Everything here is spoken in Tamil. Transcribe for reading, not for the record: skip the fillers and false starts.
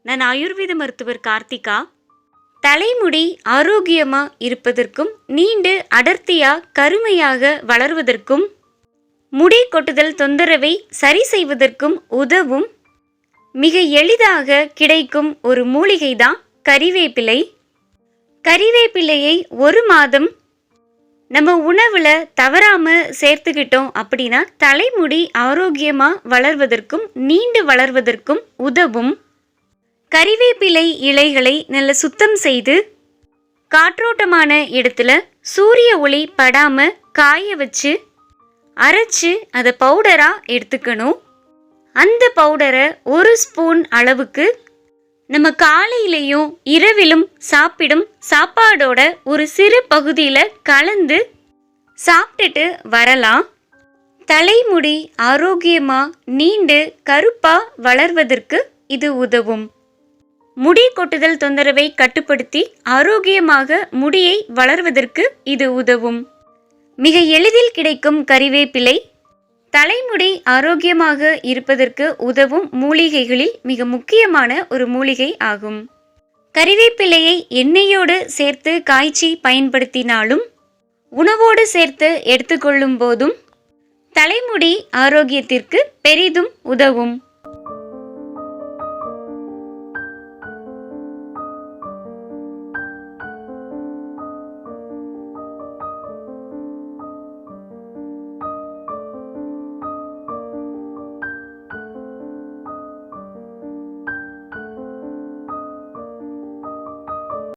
நான் ஆயுர்வேத மருத்துவர் கார்த்திகா. தலைமுடி ஆரோக்கியமா இருப்பதற்கும் நீண்டு அடர்த்தியா கருமையாக வளர்வதற்கும் முடி கொட்டுதல் தொந்தரவை சரி செய்வதற்கும் உதவும் மிக எளிதாக கிடைக்கும் ஒரு மூலிகை தான் கறிவேப்பிலை. கறிவேப்பிலையை 1 மாதம் நம்ம உணவில் தவறாமல் சேர்த்துக்கிட்டோம் அப்படின்னா தலைமுடி ஆரோக்கியமாக வளர்வதற்கும் நீண்டு வளர்வதற்கும் உதவும். கறிவேப்பிலை இலைகளை நல்ல சுத்தம் செய்து காற்றோட்டமான இடத்துல சூரிய ஒளி படாமல் காய வச்சு அரைச்சு அதை பவுடராக எடுத்துக்கணும். அந்த பவுடரை 1 ஸ்பூன் அளவுக்கு நம்ம காலையிலையும் இரவிலும் சாப்பிடும் சாப்பாடோட ஒரு சிறு பகுதியில் கலந்து சாப்பிட்டுட்டு வரலாம். தலைமுடி ஆரோக்கியமாக நீண்டு கருப்பாக வளர்வதற்கு இது உதவும். முடி கொட்டுதல் தொந்தரவை கட்டுப்படுத்தி ஆரோக்கியமாக முடியை வளர்வதற்கு இது உதவும். மிக எளிதில் கிடைக்கும் கறிவேப்பிலை தலைமுடி ஆரோக்கியமாக இருப்பதற்கு உதவும் மூலிகைகளில் மிக முக்கியமான ஒரு மூலிகை ஆகும். கறிவேப்பிலையை எண்ணெயோடு சேர்த்து காய்ச்சி பயன்படுத்தினாலும் உணவோடு சேர்த்து எடுத்துக்கொள்ளும் போதும் தலைமுடி ஆரோக்கியத்திற்கு பெரிதும் உதவும்.